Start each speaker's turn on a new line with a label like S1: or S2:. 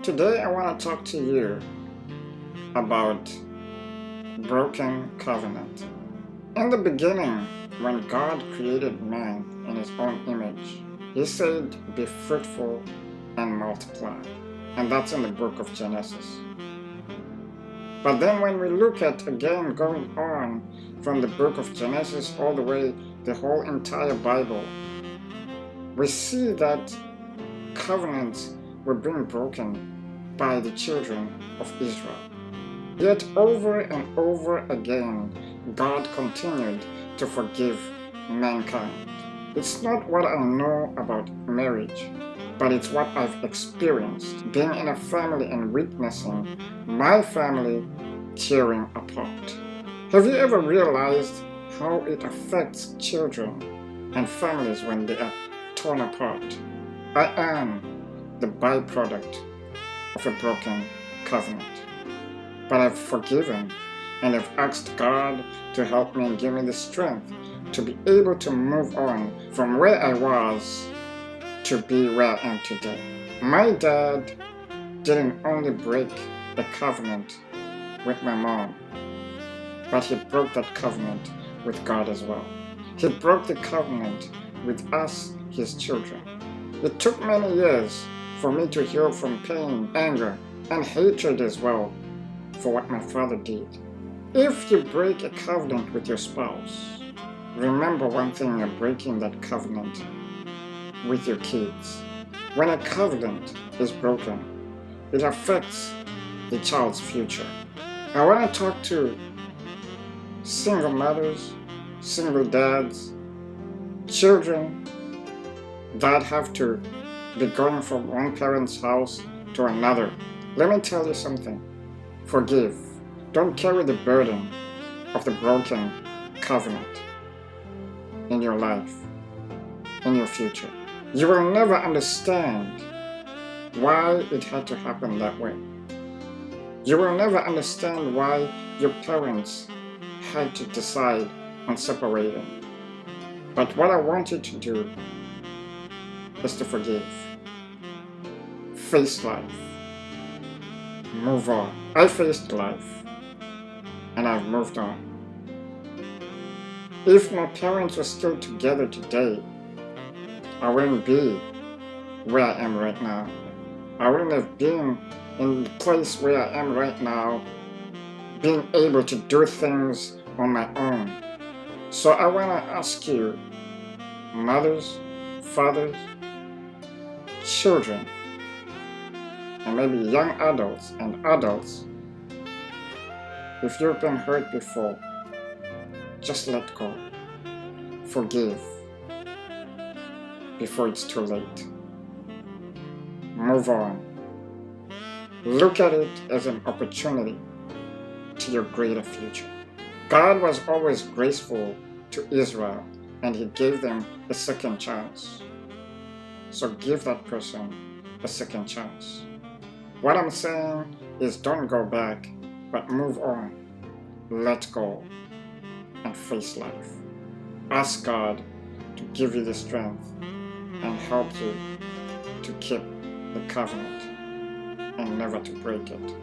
S1: Today I want to talk to you about broken covenant. In the beginning, when God created man in his own image, he said, "Be fruitful and multiply." And that's in the book of Genesis. But then when we look at again going on from the book of Genesis all the way the whole entire Bible, we see that covenants were being broken by the children of Israel. Yet over and over again, God continued to forgive mankind. It's not what I know about marriage, but it's what I've experienced being in a family and witnessing my family tearing apart. Have you ever realized how it affects children and families when they are torn apart? I am the byproduct of a broken covenant. But I've forgiven and I've asked God to help me and give me the strength to be able to move on from where I was to be where I am today. My dad didn't only break a covenant with my mom, but he broke that covenant with God as well. He broke the covenant with us, his children. It took many years for me to heal from pain, anger, and hatred as well for what my father did. If you break a covenant with your spouse, remember one thing: you're breaking that covenant with your kids. When a covenant is broken, it affects the child's future. I want to talk to single mothers, single dads, children that have to be going from one parent's house to another. Let me tell you something. Forgive. Don't carry the burden of the broken covenant in your life, in your future. You will never understand why it had to happen that way. You will never understand why your parents had to decide on separating. But what I want you to do is to forgive. Face life. Move on. I faced life and I've moved on. If my parents were still together today, I wouldn't be where I am right now. I wouldn't have been in the place where I am right now, being able to do things on my own. So I want to ask you, mothers, fathers, children, and maybe young adults and adults, if you've been hurt before, just let go. Forgive before it's too late. Move on. Look at it as an opportunity to your greater future. God was always graceful to Israel and he gave them a second chance. So give that person a second chance. What I'm saying is don't go back, but move on. Let go and face life. Ask God to give you the strength and help you to keep the covenant and never to break it.